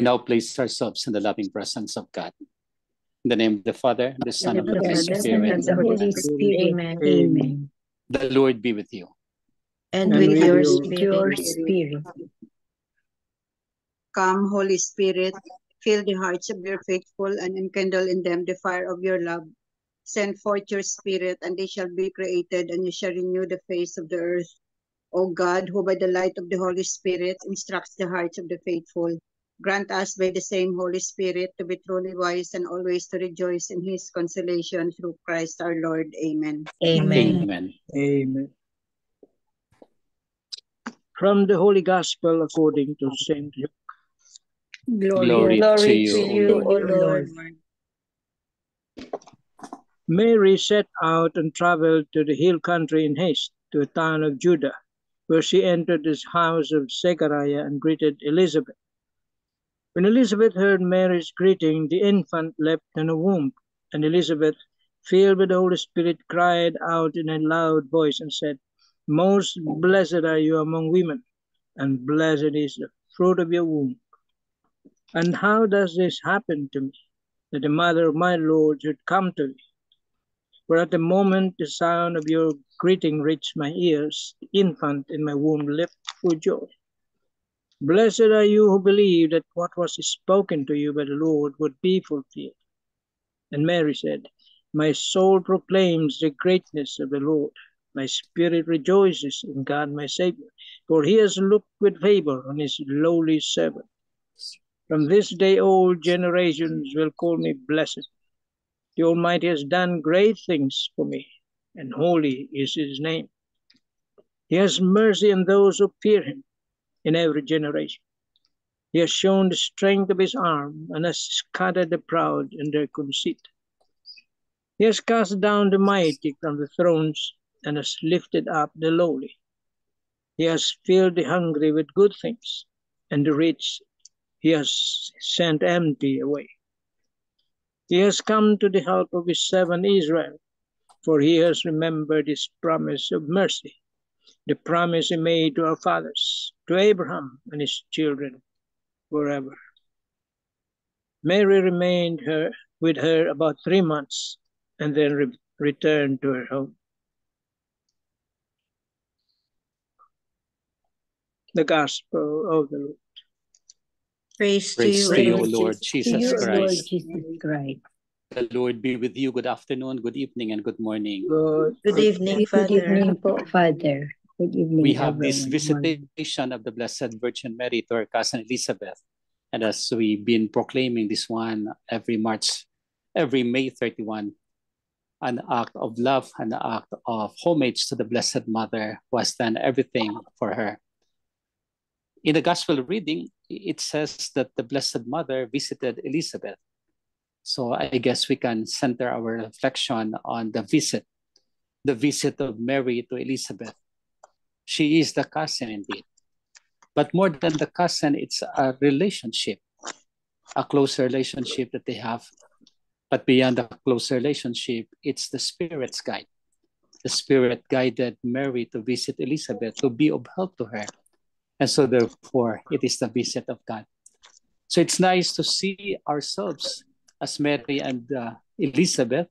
now place ourselves in the loving presence of God. In the name of the Father, the Son, and the Holy Spirit. And the Holy Spirit. Amen. Amen. The Lord be with you. And And with with your your spirit. Come, Holy Spirit, fill the hearts of your faithful and enkindle in them the fire of your love. Send forth your Spirit, and they shall be created, and you shall renew the face of the earth. O God, who by the light of the Holy Spirit instructs the hearts of the faithful, grant us by the same Holy Spirit to be truly wise and always to rejoice in his consolation through Christ our Lord. Amen. Amen. Amen. Amen. From the Holy Gospel according to Saint Luke. Glory to you, O Lord. O Lord. Mary set out and traveled to the hill country in haste to a town of Judah, where she entered the house of Zechariah and greeted Elizabeth. When Elizabeth heard Mary's greeting, the infant leapt in her womb, and Elizabeth, filled with the Holy Spirit, cried out in a loud voice and said, Most blessed are you among women, and blessed is the fruit of your womb. And how does this happen to me, that the mother of my Lord should come to me? For at the moment the sound of your greeting reached my ears, the infant in my womb leapt for joy. Blessed are you who believe that what was spoken to you by the Lord would be fulfilled. And Mary said, My soul proclaims the greatness of the Lord. My spirit rejoices in God my Savior, for he has looked with favor on his lowly servant. From this day all generations will call me blessed. The Almighty has done great things for me, and holy is his name. He has mercy on those who fear him in every generation. He has shown the strength of his arm and has scattered the proud in their conceit. He has cast down the mighty from the thrones and has lifted up the lowly. He has filled the hungry with good things, and the rich he has sent empty away. He has come to the help of his servant Israel, for he has remembered his promise of mercy, the promise he made to our fathers, to Abraham and his children forever. Mary remained with her about 3 months and then returned to her home. The Gospel of the Lord. Praise to Praise you, to you, O Lord Lord Jesus Jesus Christ. Christ. Jesus Christ. The Lord be with you. Good afternoon, good evening, and good morning. Good evening, Good Father. evening po, Father. Good evening, We have this everyone. visitation of the Blessed Virgin Mary to her cousin Elizabeth. And as we've been proclaiming this one every May 31, an act of love, an act of homage to the Blessed Mother who has done everything for her. In the Gospel reading, it says that the Blessed Mother visited Elizabeth. So I guess we can center our reflection on the visit of Mary to Elizabeth. She is the cousin indeed. But more than the cousin, it's a relationship, a close relationship that they have. But beyond the close relationship, it's the Spirit's guide. The Spirit guided Mary to visit Elizabeth, to be of help to her. And so therefore, it is the visit of God. So it's nice to see ourselves as Mary and Elizabeth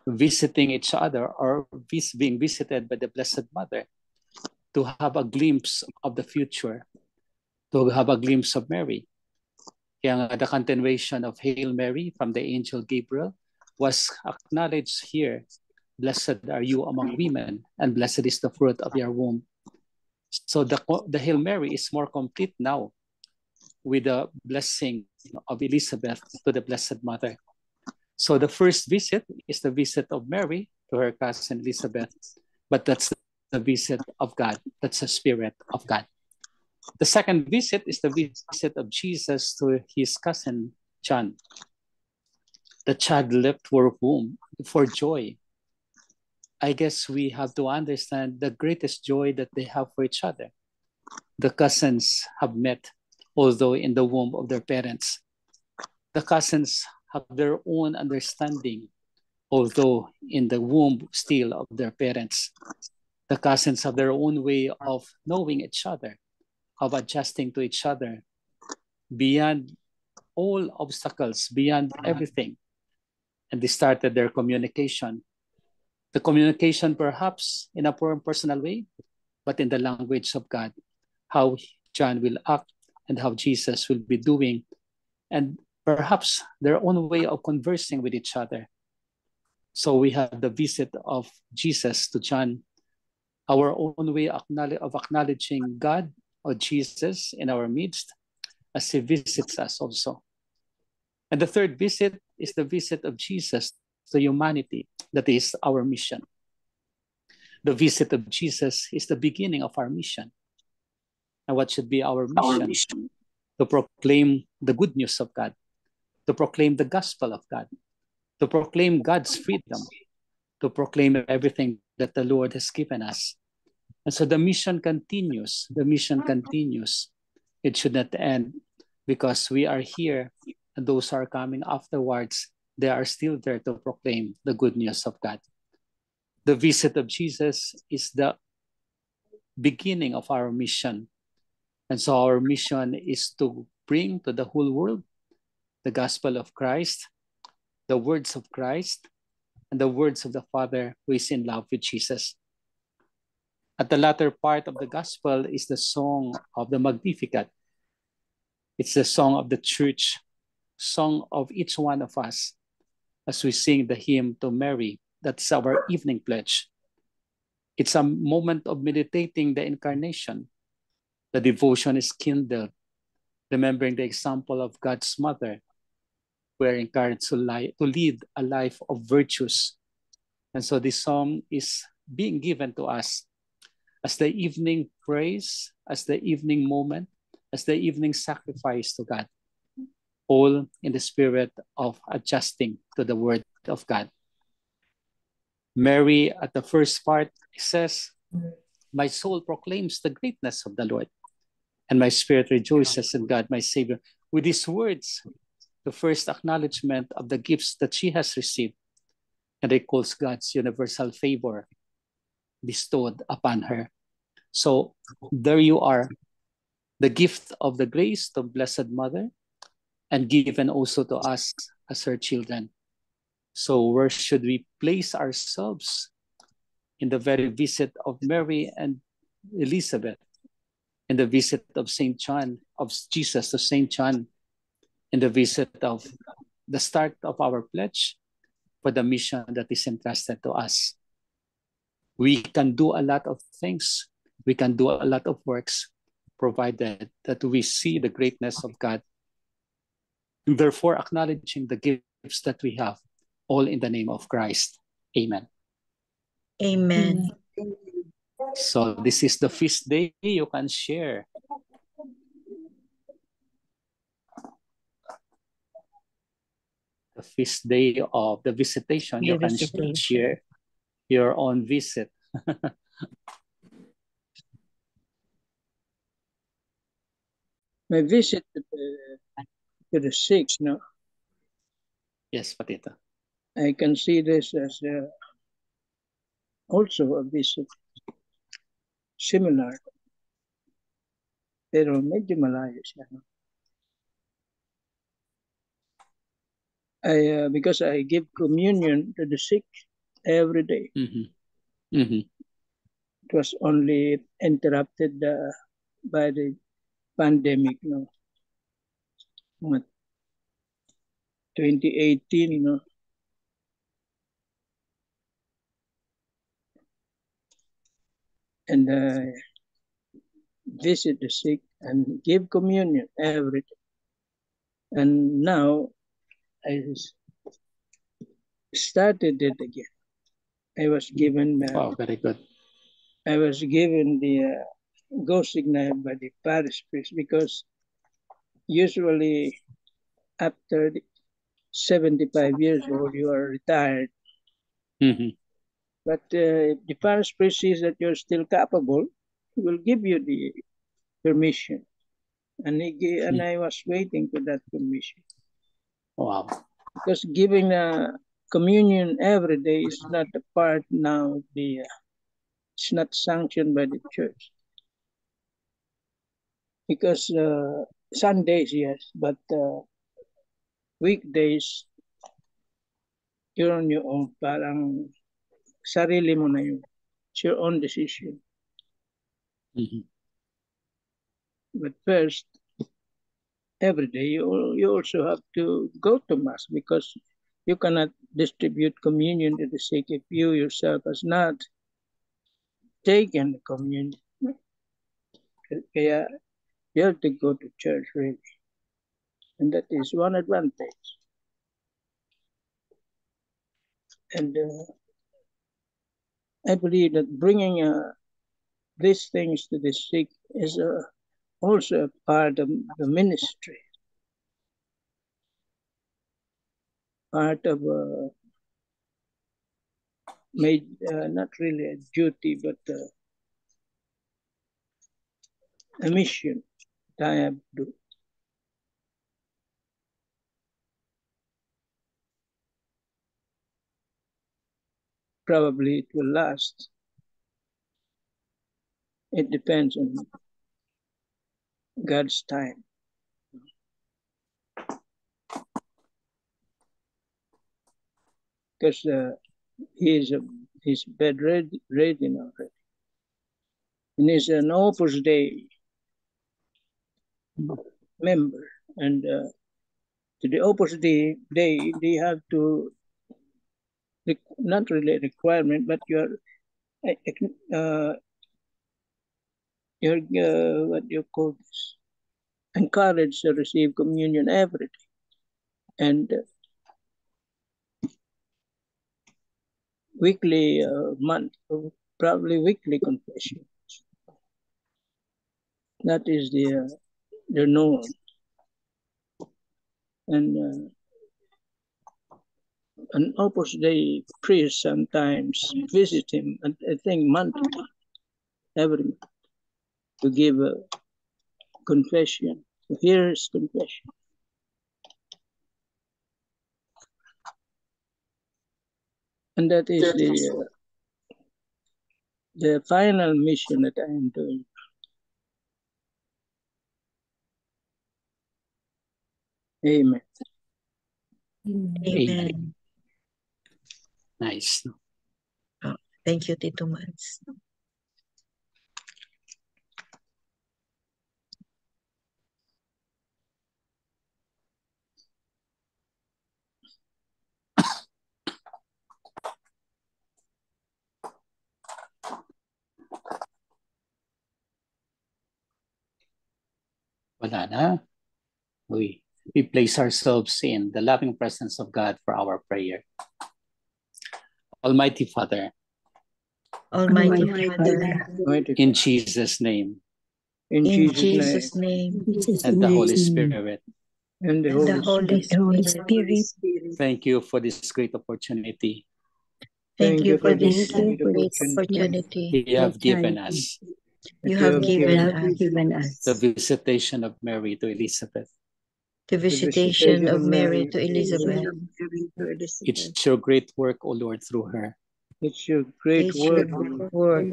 visiting each other, or being visited by the Blessed Mother, to have a glimpse of the future, to have a glimpse of Mary. Kaya the continuation of Hail Mary from the angel Gabriel was acknowledged here. Blessed are you among women, and blessed is the fruit of your womb. So the Hail Mary is more complete now with the blessing of Elizabeth to the Blessed Mother. So the first visit is the visit of Mary to her cousin Elizabeth, but that's the visit of God. That's the Spirit of God. The second visit is the visit of Jesus to his cousin John. The child leapt for womb for joy. I guess we have to understand the greatest joy that they have for each other. The cousins have met, although in the womb of their parents. The cousins have their own understanding, although in the womb still of their parents. The cousins have their own way of knowing each other, of adjusting to each other. beyond all obstacles, beyond everything. And they started their communication. The communication perhaps in a personal way, but in the language of God, how John will act and how Jesus will be doing, and perhaps their own way of conversing with each other. So we have the visit of Jesus to John, our own way of acknowledging God or Jesus in our midst as he visits us also. And the third visit is the visit of Jesus to humanity. That is our mission. The visit of Jesus is the beginning of our mission. And what should be our mission? To proclaim the good news of God, to proclaim the gospel of God, to proclaim God's freedom, to proclaim everything that the Lord has given us. And so the mission continues. The mission continues. It should not end because we are here and those who are coming afterwards, they are still there to proclaim the good news of God. The visit of Jesus is the beginning of our mission. And so our mission is to bring to the whole world the gospel of Christ, the words of Christ, and the words of the Father who is in love with Jesus. At the latter part of the gospel is the song of the Magnificat. It's the song of the church, song of each one of us as we sing the hymn to Mary. That's our evening pledge. It's a moment of meditating the incarnation. The devotion is kindled, remembering the example of God's mother. We're encouraged to lead a life of virtues. And so this song is being given to us as the evening praise, as the evening moment, as the evening sacrifice to God, all in the spirit of adjusting to the word of God. Mary, at the first part, says, "My soul proclaims the greatness of the Lord, and my spirit rejoices in God, my Savior." With these words, the first acknowledgement of the gifts that she has received, and it calls God's universal favor bestowed upon her. So there you are, the gift of the grace to Blessed Mother, and given also to us as her children. So where should we place ourselves? In the very visit of Mary and Elizabeth, in the visit of St. John, of Jesus to St. John, in the visit of the start of our pledge for the mission that is entrusted to us. We can do a lot of things. We can do a lot of works, provided that we see the greatness of God. Therefore, acknowledging the gifts that we have, all in the name of Christ. Amen. Amen. So this is the feast day you can share. The feast day of the visitation, you can share your own visit. My visit to the sick, no? Yes, Patito. I can see this as also a visit. Similar. Pero medyo malayo siya, no? Because I give communion to the sick every day. It was only interrupted by the pandemic, no? 2018, no? And visit the sick and give communion every day. And now I started it again. I was given very good. I was given the go signal by the parish priest, because usually after 75 years old you are retired. But if the parish priest sees that you're still capable, he will give you the permission. And I was waiting for that permission. Wow. Because giving communion every day is not a part now of the, it's not sanctioned by the church. Because Sundays, yes, but weekdays, you're on your own. Parang sarili mo na yun. It's your own decision. Mhm. But first, every day, you also have to go to Mass because you cannot distribute communion to the sick if you yourself has not taken the communion. Kaya you have to go to church really. And that is one advantage. And I believe that bringing these things to the sick is also a part of the ministry. Part of not really a duty, but a mission that I have to do. Probably it will last. It depends on God's time. Because he's bed ready now. And he's an Opus Dei member. And to the Opus Dei, they have to, not really a requirement, but you're what do you call this? Encouraged to receive communion every day. And weekly, probably weekly confession. That is the norm. And an Opus Dei priest sometimes visit him, I think monthly, every month, to give a confession, to hear his confession. And that is the final mission that I am doing. Amen. Amen. Nice. Thank you, Tito Mads. Wala na. We place ourselves in the loving presence of God for our prayer. Almighty Father, Almighty Almighty Father, Father, in Jesus' name, In in Jesus' Jesus' name, Jesus' and the Holy name, Spirit, name, and the and the Holy Holy Spirit. the Holy Spirit, thank you for this great opportunity Thank you for this Thank you for great this opportunity you have given us, you that have you given have us, given us. the visitation of Mary to Elizabeth. the visitation of Mary to Elizabeth. It's your great work, O Lord, through her, It's your great It's your work, work,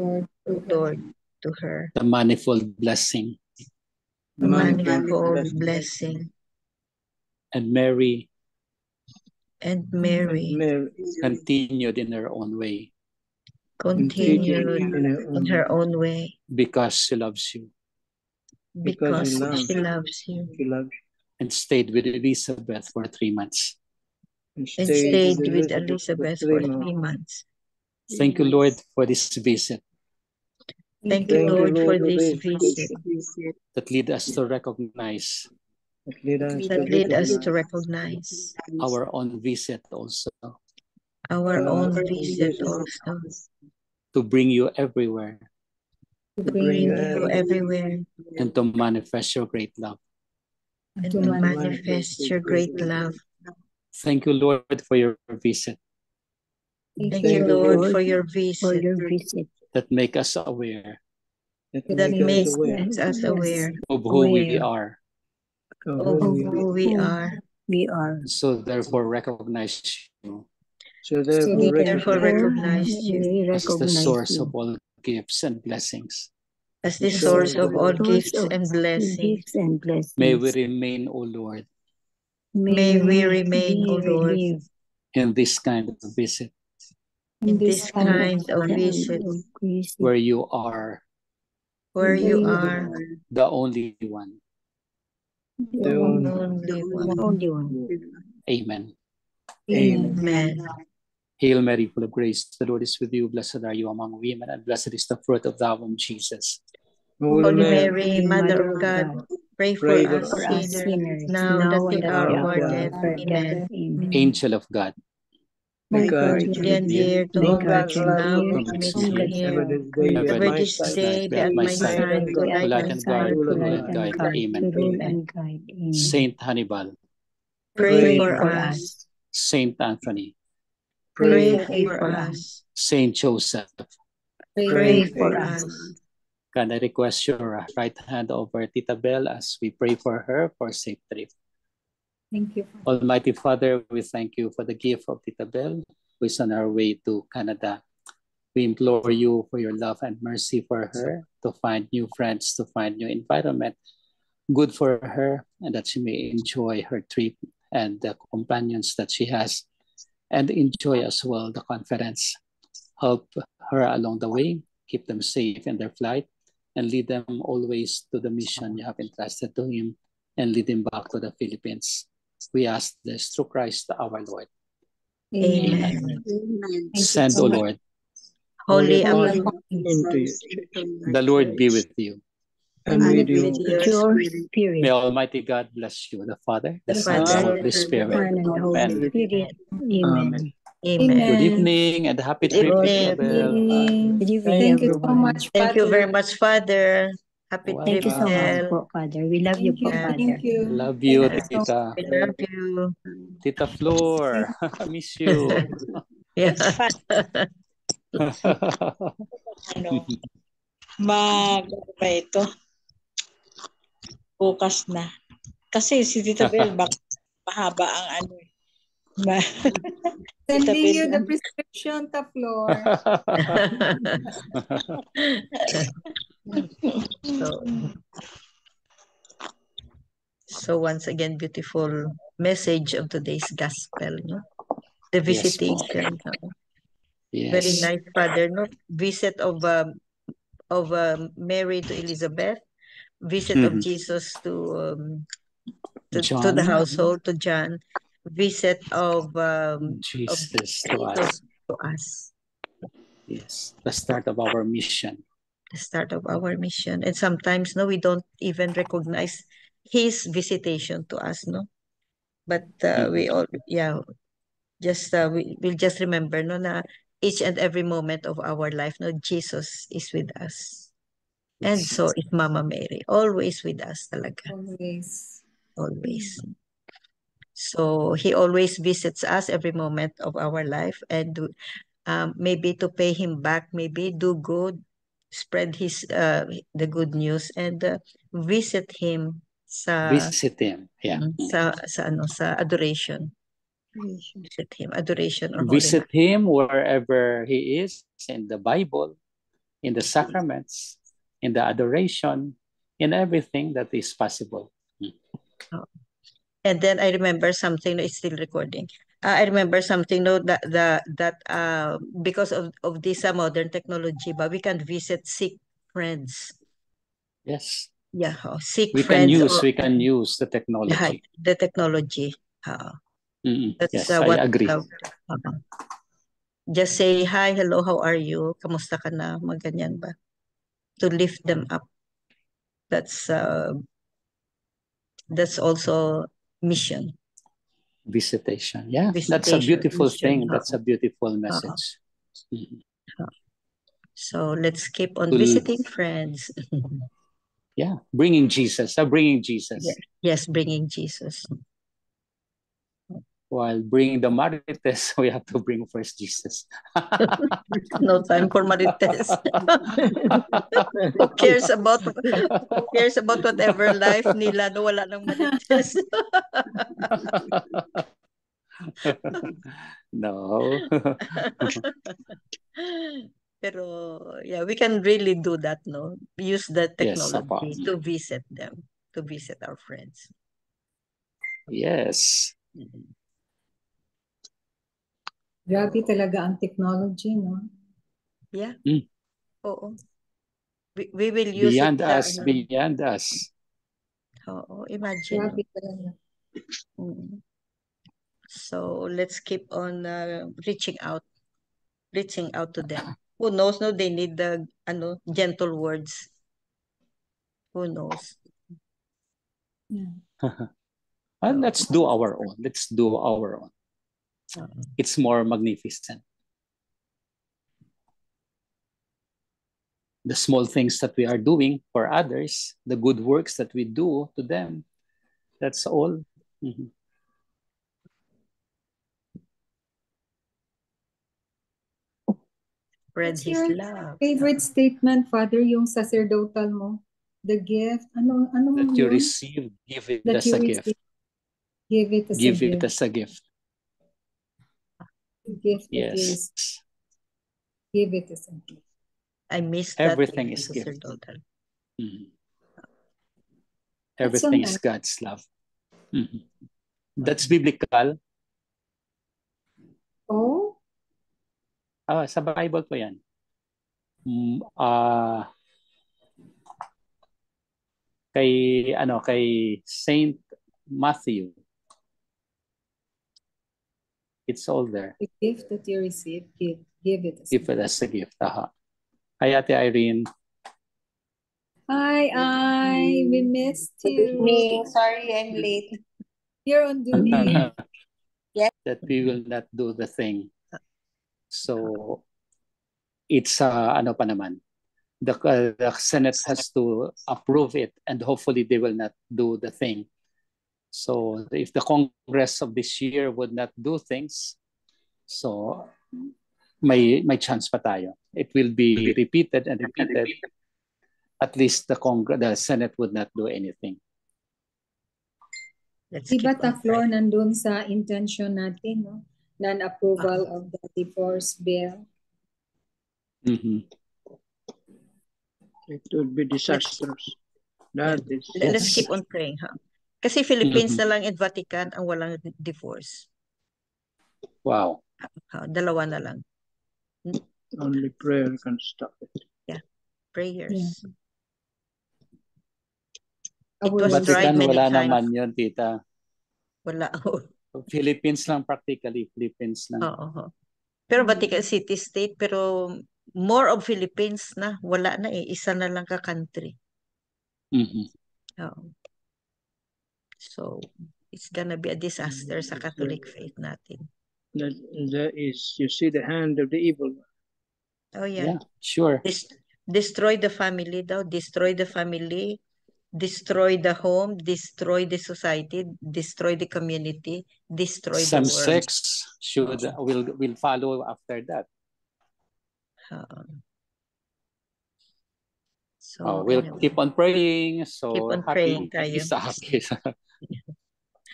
Lord, to her. the manifold blessing. The manifold blessing. blessing. And Mary And Mary Mary continued in her own way continued in her own way because she loves you, because he loves she loves you, She loves and stayed with Elizabeth for 3 months. you. and stayed with Elizabeth for 3 months. Thank you, Lord, for this visit Thank you, Lord, for this visit that lead us to recognize that lead us to recognize our own visit also, our own visit also, to bring you everywhere to bring you everywhere and to manifest your great love. and to manifest your great love. Thank you, Lord, for your visit Thank you, Lord, for your For visit your visit that make us aware that makes us aware of who we are, of who we are. we are. so therefore recognize you So Therefore recognize you we as the recognize source you of all gifts and blessings. as the the source source of of all all gifts and blessings. Gifts and blessings. May we remain, O Lord, May we remain, O Lord, live in this kind of visit in this kind of visit where you are where you you are the only one. the the only only one. only one. Amen. Amen. Amen. Hail Mary, full of grace, the Lord is with you. Blessed are you among women, and blessed is the fruit of thy womb, Jesus. Holy Mary, Mother of God, pray for pray for us For us sinners, sinners, now that now we and at are the of our hour death. of our death. Amen. Amen. Angel of God, My My guardian guardian Guardian dear, to My whom guardian now dear, and whom makes makes me me near, ever this day be ever at ever my this side, day be at at my my side, side, be light at light my and and guide, side, rule to and rule light and guide. and guide. guide, Amen. to rule Amen. and guide. Amen. Saint Hannibal, Pray Pray for for us. us. Saint Anthony, Pray Pray for for us. Saint Joseph, Pray Pray for for us. us. can I request your right hand over Tita Bell as we pray for her for safe trip? Thank you. Almighty Father, we thank you for the gift of Tita Bell, who is on our way to Canada. We implore you for your love and mercy for her, to find new friends, to find new environment, good for her, and that she may enjoy her trip and the companions that she has, and enjoy as well the conference. Help her along the way, keep them safe in their flight, and lead them always to the mission you have entrusted to him, and lead him back to the Philippines. We ask this through Christ our Lord. Amen. Amen. Amen. Send, O Lord, Holy upon Upon into your the Lord be with you. and and with with you. your Your spirit, spirit, May Almighty God bless you, the Father, the the Son, and the Father, Holy Spirit. Son, and the Holy Amen. Spirit. Amen. Amen. Amen. Good evening and happy Good trip, evening. Tita Bell. Good evening, Thank you. everyone. Thank you very much, Father. Happy Welcome. trip, Thank you so much, Del. po, Father. We love you, po, Yeah. Father. Love you, Yeah. Tita. We love you. Tita Flor, miss you. Yeah. Ano, ba ito? Bukas na. Kasi si Tita Bel, mahaba ang ano eh. Tita Sending Bel, you the prescription, Flor. So once again, beautiful message of today's gospel, no? The Yes, po. visitation. Yes. Very nice, Father, no? Visit of Mary to Elizabeth, visit of Jesus to the John, household, to John, visit of Jesus to Jesus us. to us, Yes, the start of our mission. the start of our mission. And sometimes, no, we don't even recognize his visitation to us, no? But we all, yeah, just we'll just remember, no, na each and every moment of our life, no, Jesus is with us. And Yes. so is Mama Mary, always with us talaga, Always. always. So he always visits us every moment of our life, and maybe to pay him back, maybe do good, spread his the good news, and visit him Visit him. Yeah. sa adoration. Visit him, adoration or Visit holy him wherever he is, in the Bible, in the sacraments, in the adoration, in everything that is possible. And then I remember something, no, it's still recording. I remember something, no, that because of this modern technology, but we can visit sick friends. Yes. Yeah, sick We friends. we can use the technology. The technology. That's yes, what I agree. Just say hi, hello, how are you? Kamusta ka na? Maganyan ba? To lift them up. That's also mission. Visitation. Yeah, that's a Visitation, beautiful mission. thing. That's a beautiful message. So let's keep on visiting friends. Yeah, bringing Jesus. Bringing Jesus. Yes, bringing Jesus. While bringing the Marites, we have to bring first Jesus. No time for Marites. Who cares about whatever life nila, no, wala nang Marites. No. Pero yeah, we can really do that, no? Use the Yes, technology Apo. to visit them, to visit our friends. Yes. Grabe talaga ang technology, no? Yeah. Mm. Oo. We will use Beyond it sa us, ano. beyond us. Oo, imagine. Grabe talaga. Mm. So let's keep on reaching out to them. Who knows, no? They need the gentle words. Who knows? Yeah. And let's do our own. Let's do our own. It's more magnificent. The small things that we are doing for others, the good works that we do to them, that's all. Mhm. Spread What's His your love. favorite statement, Father, yung sacerdotal mo? The gift? Ano That you yun? receive, give it That as you a gift. receive, give it as a Give it gift. as a gift. The gift that you Yes. receive, give it as a gift. I missed that Everything in is gift. sacerdotal. Mhm. That's so Everything is nice. God's love. Mhm. That's biblical. Oh, Sa Bible po yan. Kay Saint Matthew. It's all there. the gift that you receive, give it as a Give it gift. as a gift. Hi, Ate Irene. Hi, we missed Good you. evening. Sorry, I'm late. You're on duty. That we will not do the thing. So it's ano pa naman. The Senate has to approve it, and hopefully they will not do the thing. So if the Congress of this year would not do things, so may chance pa tayo. It will be repeated and repeated. At least the Senate would not do anything. Let's Diba, keep on Taflor, praying. nandun sa intention natin, no? Non-approval of the divorce bill. Mhm. It would be disastrous. That is Let's Yes. keep on praying, ha? Kasi Philippines Mhm. na lang at Vatican ang walang divorce. Wow. Dalawa na lang. only prayer can stop it. Prayers. I It will was tried Vatican, many wala times. naman yun, tita. Wala. Philippines lang practically. Philippines lang. Oo. Pero Vatican City State, pero more of Philippines na. Wala na eh. Isa na lang ka-country. Mhm. Oo. So, it's gonna be a disaster sa Catholic faith natin. That is, you see the hand of the evil one. Oh yeah. Yeah, sure. Destroy the family daw. Destroy the family. Destroy the home. Destroy the society. Destroy the community. Destroy the Some world. sex will follow after that. So, We'll anyway, keep on praying. So keep on happy, praying tayo.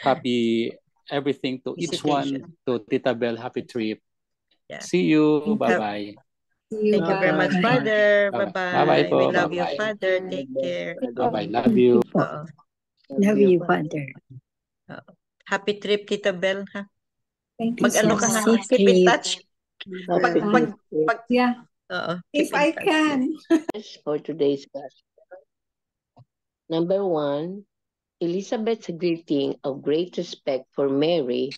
happy everything to each one. Visitation. To Tita Bell, happy trip. Yeah. See you. Bye-bye. See you. Thank you very much, Bye. Father. Bye-bye. Bye-bye. Bye-bye po. We love you, Bye-bye. Father. Take care. Bye-bye. Love you. Oo. Love you, Father. Happy trip, Tita Bell, ha? Thank you Mag-ano so ka, ha? much. Keep in touch. Yeah, Keep if in I touch. can. For today's class. Number 1, Elizabeth's greeting of great respect for Mary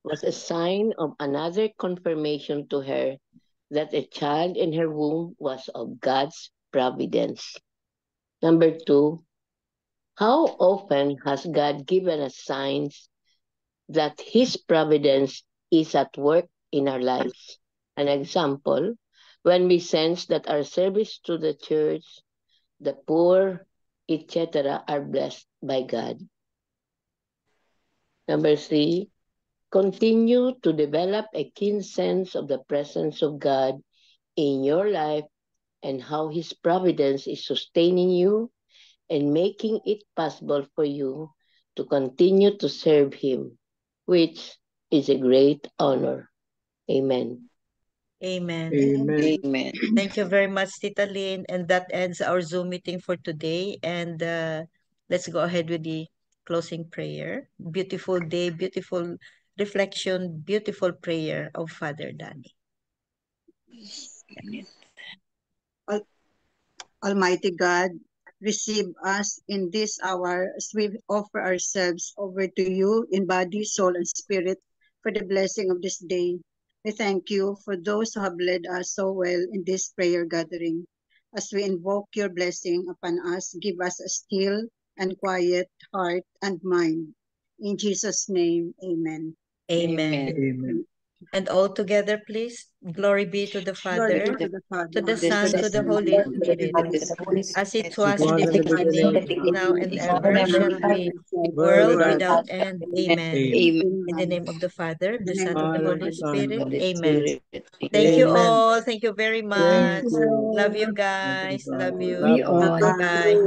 was a sign of another confirmation to her that a child in her womb was of God's providence. Number 2, how often has God given us signs that His providence is at work in our lives? An example, when we sense that our service to the church, the poor, etc., are blessed by God. Number 3, continue to develop a keen sense of the presence of God in your life and how His providence is sustaining you and making it possible for you to continue to serve Him, which is a great honor. Amen. Amen. Amen. Amen. Thank you very much, Tita Lynn. And that ends our Zoom meeting for today. And let's go ahead with the closing prayer. Beautiful day, beautiful reflection, beautiful prayer of Father Danny. Almighty God, receive us in this hour as we offer ourselves over to you in body, soul, and spirit for the blessing of this day. We thank you for those who have led us so well in this prayer gathering. As we invoke your blessing upon us, give us a still and quiet heart and mind. In Jesus' name, amen. Amen. Amen. And all together, please. Glory be to the Glory Father, be to the Father, to the Son, to the Holy Spirit, as it was in the beginning, now and ever shall be, world without end. Amen. Amen. In the name of the Father, the Son, and the Father, Holy Son, Spirit. Holy Amen. Spirit. Thank you Amen. all. Thank you very much. Thank you. Love you guys. Love you. Love you. Bye.